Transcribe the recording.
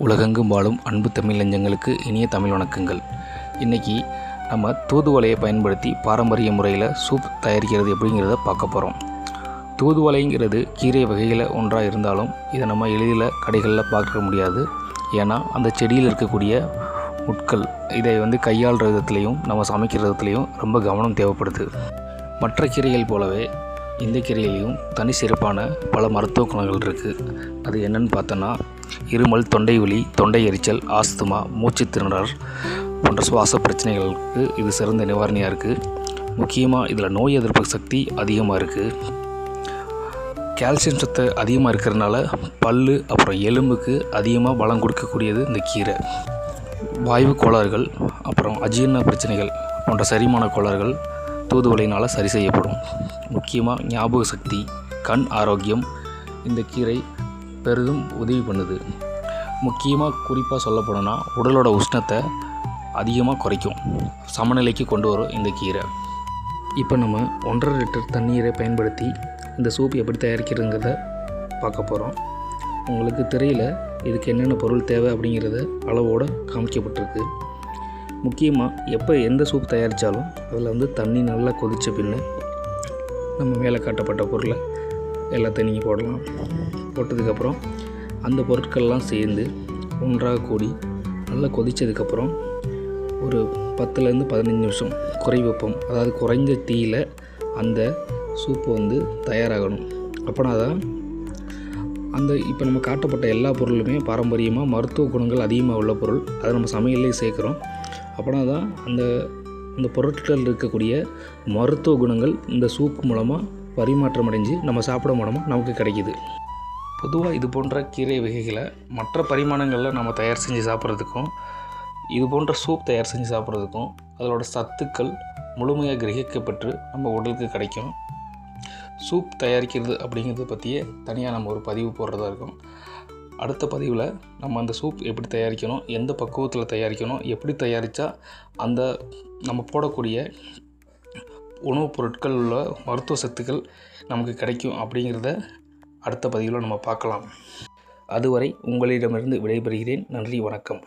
உலகெங்கும் வாழும் அன்பு தமிழ் நெஞ்சங்களுக்கு இனிய தமிழ் வணக்கங்கள். இன்றைக்கி நம்ம தூதுவளையை பயன்படுத்தி பாரம்பரிய முறையில் சூப் தயாரிக்கிறது எப்படிங்கிறத பார்க்க போகிறோம். தூதுவளைங்கிறது கீரை வகையில் ஒன்றாக இருந்தாலும் இதை நம்ம எளிதில் கடைகளில் பார்க்க முடியாது. ஏன்னா அந்த செடியில் இருக்கக்கூடிய முட்கள் இதை கையாளுற விதத்துலேயும் நம்ம சமைக்கிற விதத்துலேயும் ரொம்ப கவனம் தேவைப்படுது. மற்ற கீரைகள் போலவே இந்த கீரையிலையும் தனி சிறப்பான பல மருத்துவ குணங்கள் இருக்குது. அது என்னென்னு பார்த்தோன்னா, இருமல், தொண்டை வலி, தொண்டை எரிச்சல், ஆஸ்துமா, மூச்சு திணறல் போன்ற சுவாச பிரச்சனைகளுக்கு இது சிறந்த நிவாரணியாக இருக்குது. முக்கியமாக இதில் நோய் எதிர்ப்பு சக்தி அதிகமாக இருக்குது. கால்சியம் சத்து அதிகமாக இருக்கிறதுனால பல் அப்புறம் எலும்புக்கு அதிகமாக பலம் கொடுக்கக்கூடியது இந்த கீரை. வாயு கோளாறுகள் அப்புறம் அஜீரண பிரச்சனைகள் போன்ற செரிமான கோளாறுகள் தூதுவளையினால் சரி செய்யப்படும். முக்கியமாக ஞாபக சக்தி, கண் ஆரோக்கியம் இந்த கீரை பெரிதும் உதவி பண்ணுது. முக்கியமாக குறிப்பாக சொல்ல போனோன்னா உடலோட உஷ்ணத்தை அதிகமாக குறைக்கும், சமநிலைக்கு கொண்டு வரும் இந்த கீரை. இப்போ நம்ம 1.5 லிட்டர் தண்ணீரை பயன்படுத்தி இந்த சூப் எப்படி தயாரிக்கிறதுங்கிறத பார்க்க போகிறோம். உங்களுக்கு திரையில் இதுக்கு என்னென்ன பொருள் தேவை அப்படிங்கிறத அளவோடு காமிக்கப்பட்டிருக்கு. முக்கியமாக எப்போ எந்த சூப் தயாரித்தாலும் அதில் தண்ணி நல்லா கொதித்த பின்ன நம்ம மேலே காட்டப்பட்ட பொருளை எல்லாத்தையும் நீங்கள் போடலாம். போட்டதுக்கப்புறம் அந்த பொருட்கள்லாம் சேர்ந்து ஒன்றாக கூடி நல்லா கொதித்ததுக்கப்புறம் ஒரு 10லேருந்து 15 நிமிஷம் குறை வெப்பம், அதாவது குறைஞ்ச தீயில் அந்த சூப்பு தயாராகணும். அப்படின்னா தான் இப்போ நம்ம காட்டப்பட்ட எல்லா பொருளுமே பாரம்பரியமாக மருத்துவ குணங்கள் அதிகமாக உள்ள பொருள். அதை நம்ம சமையல்லே சேர்க்குறோம். அப்படின்னா தான் அந்த பொருட்கள் இருக்கக்கூடிய மருத்துவ குணங்கள் இந்த சூப் மூலமாக பரிமாற்றம் அடைஞ்சு நம்ம சாப்பிட மூலமாக நமக்கு கிடைக்கிது. பொதுவாக இது போன்ற கீரை வகைகளை மற்ற பரிமாணங்களில் நம்ம தயார் செஞ்சு சாப்பிட்றதுக்கும் இது போன்ற சூப் தயார் செஞ்சு சாப்பிட்றதுக்கும் அதோட சத்துக்கள் முழுமையாக கிரகிக்கப்பட்டு நம்ம உடலுக்கு கிடைக்கும். சூப் தயாரிக்கிறது அப்படிங்கிறத பற்றியே தனியாக நம்ம ஒரு பதிவு போடுறதா இருக்கும். அடுத்த பதிவில் நம்ம அந்த சூப் எப்படி தயாரிக்கணும், எந்த பக்குவத்தில் தயாரிக்கணும், எப்படி தயாரித்தா அந்த நம்ம போடக்கூடிய உணவுப் பொருட்கள் உள்ள மருத்துவ சத்துக்கள் நமக்கு கிடைக்கும் அப்படிங்கிறத அடுத்த பதிவில் நம்ம பார்க்கலாம். அதுவரை உங்களிடமிருந்து விடைபெறுகிறேன். நன்றி, வணக்கம்.